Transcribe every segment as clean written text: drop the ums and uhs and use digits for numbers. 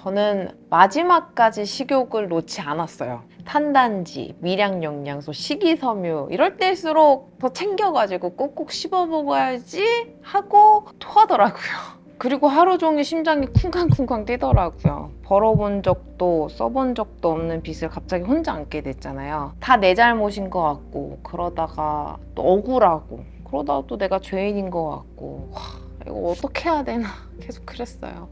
저는 마지막까지 식욕을 놓지 않았어요. 탄단지, 미량 영양소, 식이섬유 이럴 때일수록 더 챙겨가지고 꼭꼭 씹어 먹어야지 하고 토하더라고요. 그리고 하루 종일 심장이 쿵쾅쿵쾅 뛰더라고요. 벌어본 적도 써본 적도 없는 빚을 갑자기 혼자 안게 됐잖아요. 다 내 잘못인 것 같고 그러다가 또 억울하고 그러다가 또 내가 죄인인 것 같고 이거 어떻게 해야 되나 계속 그랬어요.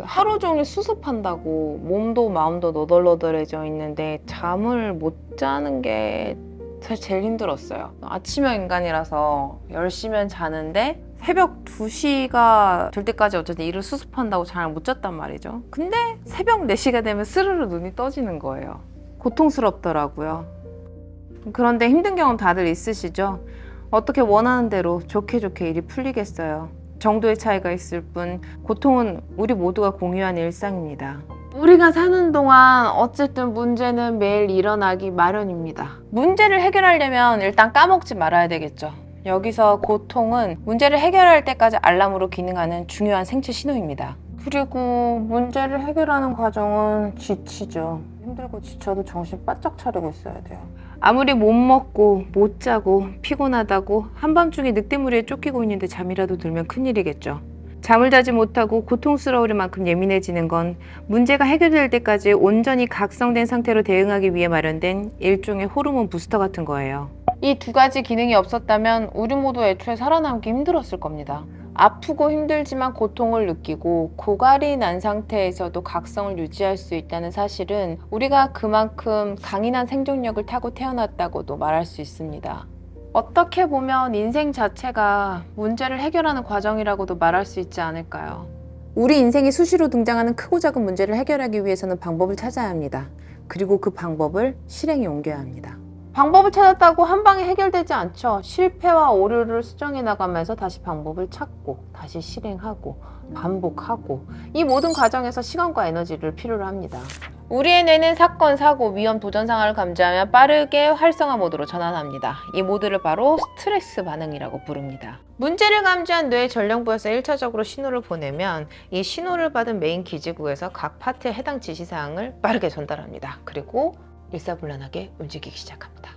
하루 종일 수습한다고 몸도 마음도 너덜너덜해져 있는데 잠을 못 자는 게 사실 제일 힘들었어요. 아침형 인간이라서 10시면 자는데 새벽 2시가 될 때까지 어쨌든 일을 수습한다고 잘 못 잤단 말이죠. 근데 새벽 4시가 되면 스르르 눈이 떠지는 거예요. 고통스럽더라고요. 그런데 힘든 경험 다들 있으시죠? 어떻게 원하는 대로 좋게 좋게 일이 풀리겠어요. 정도의 차이가 있을 뿐 고통은 우리 모두가 공유하는 일상입니다. 우리가 사는 동안 어쨌든 문제는 매일 일어나기 마련입니다. 문제를 해결하려면 일단 까먹지 말아야 되겠죠. 여기서 고통은 문제를 해결할 때까지 알람으로 기능하는 중요한 생체 신호입니다. 그리고 문제를 해결하는 과정은 지치죠. 힘들고 지쳐도 정신 바짝 차리고 있어야 돼요. 아무리 못 먹고 못 자고 피곤하다고 한밤중에 늑대무리에 쫓기고 있는데 잠이라도 들면 큰일이겠죠. 잠을 자지 못하고 고통스러울 만큼 예민해지는 건 문제가 해결될 때까지 온전히 각성된 상태로 대응하기 위해 마련된 일종의 호르몬 부스터 같은 거예요. 이 두 가지 기능이 없었다면 우리 모두 애초에 살아남기 힘들었을 겁니다. 아프고 힘들지만 고통을 느끼고 고갈이 난 상태에서도 각성을 유지할 수 있다는 사실은 우리가 그만큼 강인한 생존력을 타고 태어났다고도 말할 수 있습니다. 어떻게 보면 인생 자체가 문제를 해결하는 과정이라고도 말할 수 있지 않을까요? 우리 인생에 수시로 등장하는 크고 작은 문제를 해결하기 위해서는 방법을 찾아야 합니다. 그리고 그 방법을 실행에 옮겨야 합니다. 방법을 찾았다고 한 방에 해결되지 않죠. 실패와 오류를 수정해 나가면서 다시 방법을 찾고 다시 실행하고 반복하고 이 모든 과정에서 시간과 에너지를 필요로 합니다. 우리의 뇌는 사건, 사고, 위험, 도전 상황을 감지하며 빠르게 활성화 모드로 전환합니다. 이 모드를 바로 스트레스 반응이라고 부릅니다. 문제를 감지한 뇌의 전령부에서 1차적으로 신호를 보내면 이 신호를 받은 메인 기지국에서 각 파트에 해당 지시사항을 빠르게 전달합니다. 그리고 일사불란하게 움직이기 시작합니다.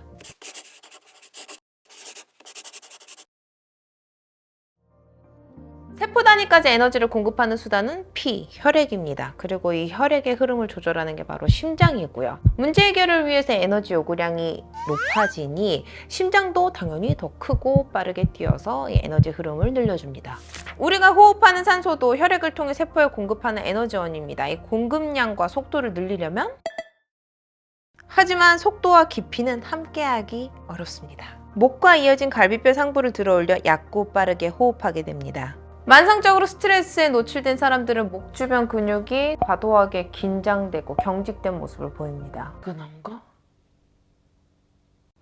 세포 단위까지 에너지를 공급하는 수단은 피, 혈액입니다. 그리고 이 혈액의 흐름을 조절하는 게 바로 심장이고요. 문제 해결을 위해서 에너지 요구량이 높아지니 심장도 당연히 더 크고 빠르게 뛰어서 이 에너지 흐름을 늘려줍니다. 우리가 호흡하는 산소도 혈액을 통해 세포에 공급하는 에너지원입니다. 이 공급량과 속도를 늘리려면 하지만 속도와 깊이는 함께하기 어렵습니다. 목과 이어진 갈비뼈 상부를 들어올려 얕고 빠르게 호흡하게 됩니다. 만성적으로 스트레스에 노출된 사람들은 목 주변 근육이 과도하게 긴장되고 경직된 모습을 보입니다. 그런가?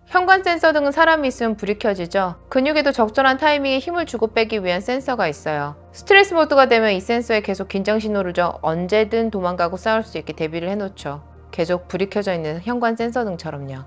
현관 센서 등은 사람이 있으면 불이 켜지죠. 근육에도 적절한 타이밍에 힘을 주고 빼기 위한 센서가 있어요. 스트레스 모드가 되면 이 센서에 계속 긴장 신호를 줘 언제든 도망가고 싸울 수 있게 대비를 해놓죠. 계속 불이 켜져 있는 현관 센서 등처럼요.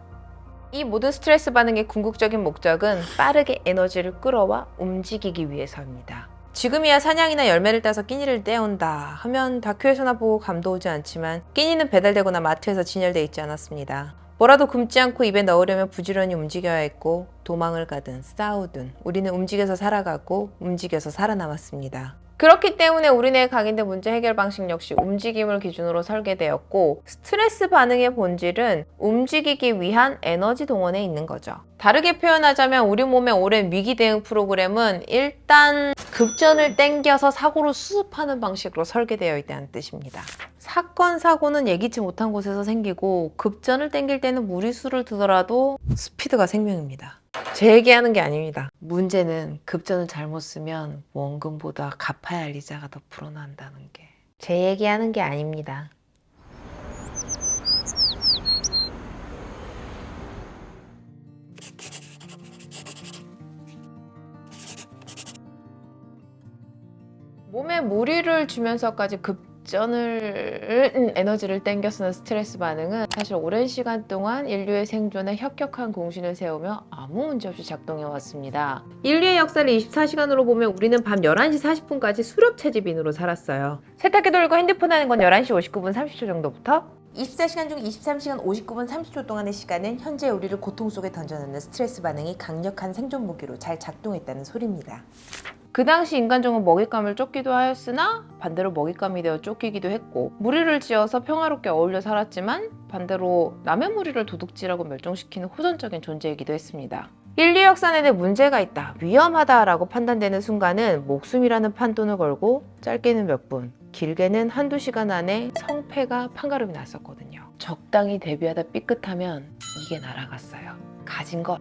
이 모든 스트레스 반응의 궁극적인 목적은 빠르게 에너지를 끌어와 움직이기 위해서입니다. 지금이야 사냥이나 열매를 따서 끼니를 떼온다 하면 다큐에서나 보고 감도 오지 않지만 끼니는 배달되거나 마트에서 진열돼 있지 않았습니다. 뭐라도 굶지 않고 입에 넣으려면 부지런히 움직여야 했고 도망을 가든 싸우든 우리는 움직여서 살아가고 움직여서 살아남았습니다. 그렇기 때문에 우리 뇌에 각인된 문제 해결 방식 역시 움직임을 기준으로 설계되었고 스트레스 반응의 본질은 움직이기 위한 에너지 동원에 있는 거죠. 다르게 표현하자면 우리 몸의 오랜 위기 대응 프로그램은 일단 급전을 땡겨서 사고로 수습하는 방식으로 설계되어 있다는 뜻입니다. 사건, 사고는 예기치 못한 곳에서 생기고 급전을 땡길 때는 무리수를 두더라도 스피드가 생명입니다. 제 얘기하는 게 아닙니다. 문제는 급전을 잘못 쓰면 원금보다 갚아야 할 이자가 더 불어난다는 게 제 얘기하는 게 아닙니다. 몸에 무리를 주면서까지 발전을 에너지를 땡겨 쓰는 스트레스 반응은 사실 오랜 시간 동안 인류의 생존에 혁혁한 공신을 세우며 아무 문제 없이 작동해 왔습니다. 인류의 역사를 24시간으로 보면 우리는 밤 11시 40분까지 수렵채집인으로 살았어요. 세탁기 돌고 핸드폰 하는 건 11시 59분 30초 정도부터 24시간 중 23시간 59분 30초 동안의 시간은 현재 우리를 고통 속에 던져넣는 스트레스 반응이 강력한 생존 무기로 잘 작동했다는 소리입니다. 그 당시 인간종은 먹잇감을 쫓기도 하였으나 반대로 먹잇감이 되어 쫓기기도 했고 무리를 지어서 평화롭게 어울려 살았지만 반대로 남의 무리를 도둑질하고 멸종시키는 호전적인 존재이기도 했습니다. 인류 역사 내내 문제가 있다, 위험하다라고 판단되는 순간은 목숨이라는 판돈을 걸고 짧게는 몇 분, 길게는 한두 시간 안에 성패가 판가름이 났었거든요. 적당히 대비하다 삐끗하면 이게 날아갔어요. 가진 거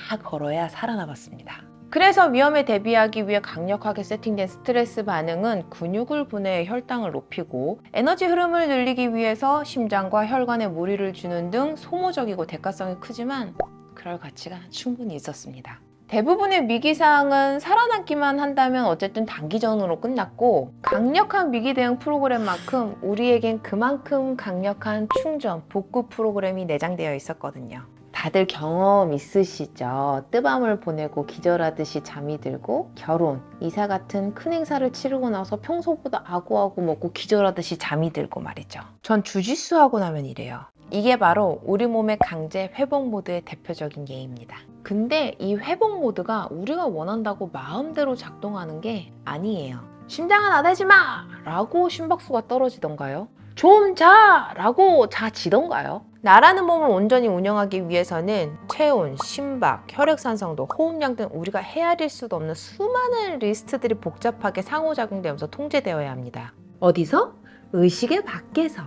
다 걸어야 살아남았습니다. 그래서 위험에 대비하기 위해 강력하게 세팅된 스트레스 반응은 근육을 분해해 혈당을 높이고 에너지 흐름을 늘리기 위해서 심장과 혈관에 무리를 주는 등 소모적이고 대가성이 크지만 그럴 가치가 충분히 있었습니다. 대부분의 위기사항은 살아남기만 한다면 어쨌든 단기전으로 끝났고 강력한 위기 대응 프로그램만큼 우리에겐 그만큼 강력한 충전, 복구 프로그램이 내장되어 있었거든요. 다들 경험 있으시죠? 뜨밤을 보내고 기절하듯이 잠이 들고 결혼, 이사 같은 큰 행사를 치르고 나서 평소보다 아구아구 먹고 기절하듯이 잠이 들고 말이죠. 전 주짓수 하고 나면 이래요. 이게 바로 우리 몸의 강제 회복 모드의 대표적인 예입니다. 근데 이 회복 모드가 우리가 원한다고 마음대로 작동하는 게 아니에요. 심장아 나대지 마! 라고 심박수가 떨어지던가요? 좀 자! 라고 자지던가요? 나라는 몸을 온전히 운영하기 위해서는 체온, 심박, 혈액산성도, 호흡량 등 우리가 헤아릴 수도 없는 수많은 리스트들이 복잡하게 상호작용되면서 통제되어야 합니다. 어디서? 의식의 밖에서.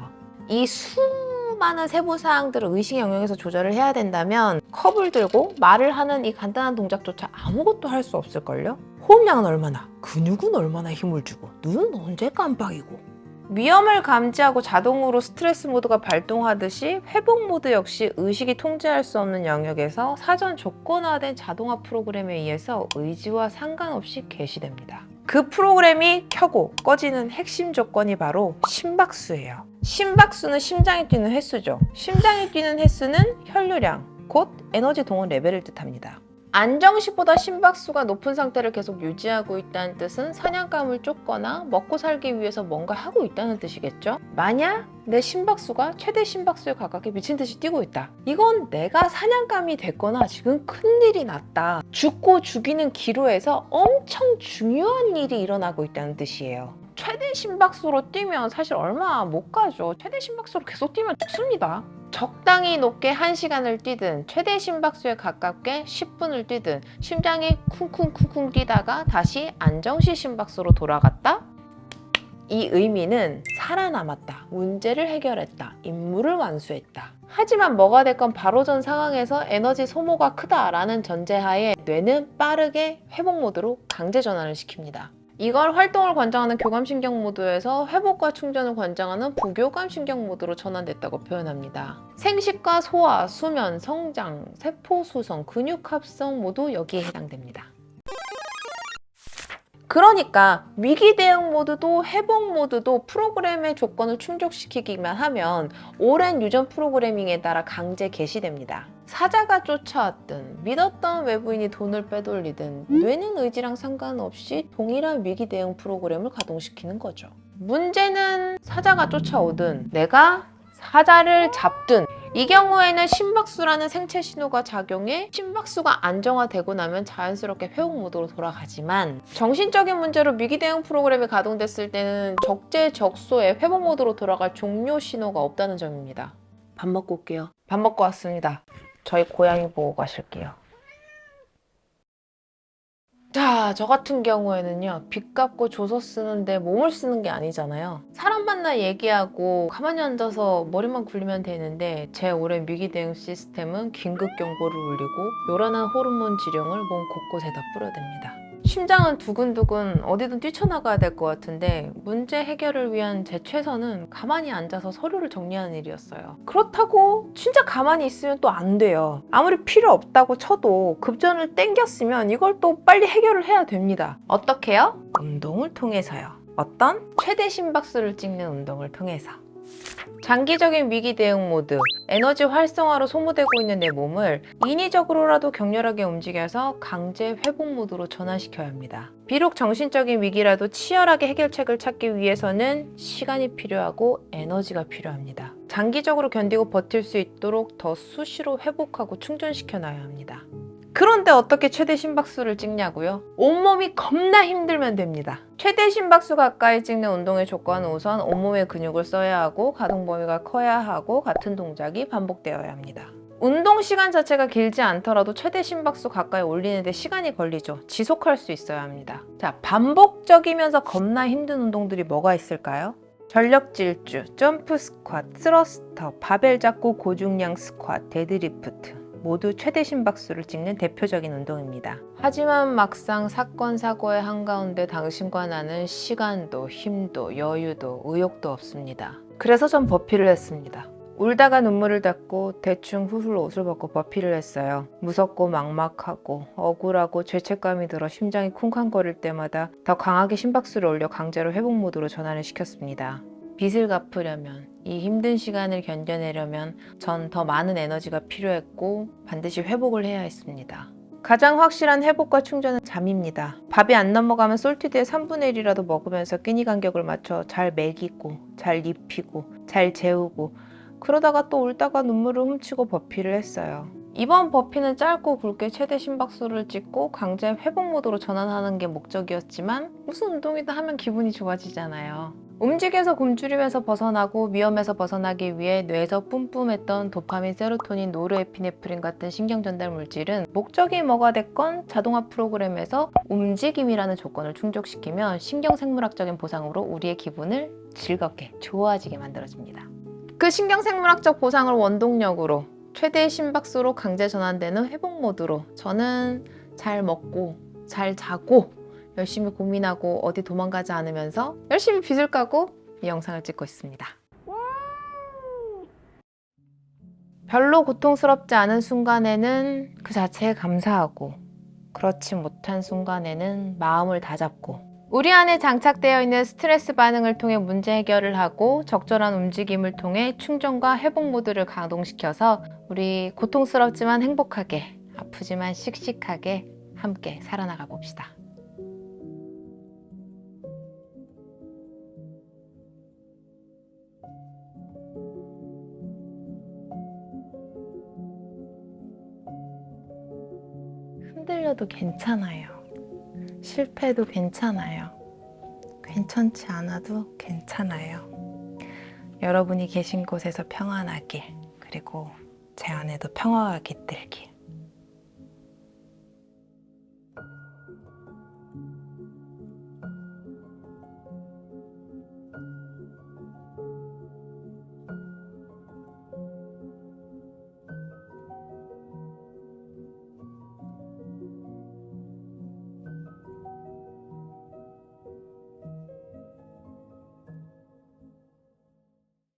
이 수많은 세부사항들을 의식의 영역에서 조절을 해야 된다면 컵을 들고 말을 하는 이 간단한 동작조차 아무것도 할 수 없을걸요? 호흡량은 얼마나, 근육은 얼마나 힘을 주고, 눈은 언제 깜빡이고. 위험을 감지하고 자동으로 스트레스 모드가 발동하듯이 회복 모드 역시 의식이 통제할 수 없는 영역에서 사전 조건화된 자동화 프로그램에 의해서 의지와 상관없이 개시됩니다. 그 프로그램이 켜고 꺼지는 핵심 조건이 바로 심박수예요. 심박수는 심장이 뛰는 횟수죠. 심장이 뛰는 횟수는 혈류량, 곧 에너지 동원 레벨을 뜻합니다. 안정시보다 심박수가 높은 상태를 계속 유지하고 있다는 뜻은 사냥감을 쫓거나 먹고 살기 위해서 뭔가 하고 있다는 뜻이겠죠? 만약 내 심박수가 최대 심박수에 가깝게 미친듯이 뛰고 있다. 이건 내가 사냥감이 됐거나 지금 큰일이 났다. 죽고 죽이는 기로에서 엄청 중요한 일이 일어나고 있다는 뜻이에요. 최대 심박수로 뛰면 사실 얼마 못 가죠. 최대 심박수로 계속 뛰면 죽습니다. 적당히 높게 1시간을 뛰든 최대 심박수에 가깝게 10분을 뛰든 심장이 쿵쿵쿵쿵 뛰다가 다시 안정시 심박수로 돌아갔다? 이 의미는 살아남았다, 문제를 해결했다, 임무를 완수했다. 하지만 뭐가 됐건 바로 전 상황에서 에너지 소모가 크다라는 전제하에 뇌는 빠르게 회복 모드로 강제 전환을 시킵니다. 이걸 활동을 관장하는 교감신경 모드에서 회복과 충전을 관장하는 부교감신경 모드로 전환됐다고 표현합니다. 생식과 소화, 수면, 성장, 세포 수성, 근육 합성 모두 여기에 해당됩니다. 그러니까 위기 대응 모드도 회복 모드도 프로그램의 조건을 충족시키기만 하면 오랜 유전 프로그래밍에 따라 강제 개시됩니다. 사자가 쫓아왔든 믿었던 외부인이 돈을 빼돌리든 뇌는 의지랑 상관없이 동일한 위기 대응 프로그램을 가동시키는 거죠. 문제는 사자가 쫓아오든 내가 사자를 잡든 이 경우에는 심박수라는 생체 신호가 작용해 심박수가 안정화되고 나면 자연스럽게 회복 모드로 돌아가지만 정신적인 문제로 위기 대응 프로그램이 가동됐을 때는 적재적소에 회복 모드로 돌아갈 종료 신호가 없다는 점입니다. 밥 먹고 올게요. 밥 먹고 왔습니다. 저희 고양이 보고 가실게요. 자, 저 같은 경우에는요, 빚 갚고 조서 쓰는데 몸을 쓰는 게 아니잖아요. 사람 만나 얘기하고 가만히 앉아서 머리만 굴리면 되는데 제 오랜 위기 대응 시스템은 긴급 경보를 울리고 요란한 호르몬 지령을 몸 곳곳에다 뿌려댑니다. 심장은 두근두근 어디든 뛰쳐나가야 될 것 같은데 문제 해결을 위한 제 최선은 가만히 앉아서 서류를 정리하는 일이었어요. 그렇다고 진짜 가만히 있으면 또 안 돼요. 아무리 필요 없다고 쳐도 급전을 땡겼으면 이걸 또 빨리 해결을 해야 됩니다. 어떻게요? 운동을 통해서요. 어떤? 최대 심박수를 찍는 운동을 통해서. 장기적인 위기 대응 모드, 에너지 활성화로 소모되고 있는 내 몸을 인위적으로라도 격렬하게 움직여서 강제 회복 모드로 전환시켜야 합니다. 비록 정신적인 위기라도 치열하게 해결책을 찾기 위해서는 시간이 필요하고 에너지가 필요합니다. 장기적으로 견디고 버틸 수 있도록 더 수시로 회복하고 충전시켜 놔야 합니다. 그런데 어떻게 최대 심박수를 찍냐고요? 온몸이 겁나 힘들면 됩니다. 최대 심박수 가까이 찍는 운동의 조건은 우선 온몸의 근육을 써야 하고 가동 범위가 커야 하고 같은 동작이 반복되어야 합니다. 운동 시간 자체가 길지 않더라도 최대 심박수 가까이 올리는데 시간이 걸리죠. 지속할 수 있어야 합니다. 자, 반복적이면서 겁나 힘든 운동들이 뭐가 있을까요? 전력 질주, 점프 스쿼트, 스러스터, 바벨 잡고 고중량 스쿼트, 데드리프트 모두 최대 심박수를 찍는 대표적인 운동입니다. 하지만 막상 사건 사고의 한가운데 당신과 나는 시간도 힘도 여유도 의욕도 없습니다. 그래서 전 버피를 했습니다. 울다가 눈물을 닦고 대충 훌훌 옷을 벗고 버피를 했어요. 무섭고 막막하고 억울하고 죄책감이 들어 심장이 쿵쾅거릴 때마다 더 강하게 심박수를 올려 강제로 회복 모드로 전환을 시켰습니다. 빚을 갚으려면, 이 힘든 시간을 견뎌내려면 전 더 많은 에너지가 필요했고 반드시 회복을 해야 했습니다. 가장 확실한 회복과 충전은 잠입니다. 밥이 안 넘어가면 솔티드의 3분의 1이라도 먹으면서 끼니 간격을 맞춰 잘 먹이고 잘 입히고 잘 재우고 그러다가 또 울다가 눈물을 훔치고 버피를 했어요. 이번 버피는 짧고 굵게 최대 심박수를 찍고 강제 회복 모드로 전환하는 게 목적이었지만 무슨 운동이든 하면 기분이 좋아지잖아요. 움직여서 굶주리면서 벗어나고 위험에서 벗어나기 위해 뇌에서 뿜뿜했던 도파민, 세로토닌, 노르에피네프린 같은 신경 전달 물질은 목적이 뭐가 됐건 자동화 프로그램에서 움직임이라는 조건을 충족시키면 신경생물학적인 보상으로 우리의 기분을 즐겁게 좋아지게 만들어줍니다. 그 신경생물학적 보상을 원동력으로 최대 심박수로 강제 전환되는 회복 모드로 저는 잘 먹고 잘 자고 열심히 고민하고 어디 도망가지 않으면서 열심히 빚을 까고 이 영상을 찍고 있습니다. 별로 고통스럽지 않은 순간에는 그 자체에 감사하고 그렇지 못한 순간에는 마음을 다잡고 우리 안에 장착되어 있는 스트레스 반응을 통해 문제 해결을 하고 적절한 움직임을 통해 충전과 회복 모드를 가동시켜서 우리 고통스럽지만 행복하게 아프지만 씩씩하게 함께 살아나가 봅시다. 흔들려도 괜찮아요. 실패해도 괜찮아요. 괜찮지 않아도 괜찮아요. 여러분이 계신 곳에서 평안하길, 그리고 제 안에도 평화가 깃들길.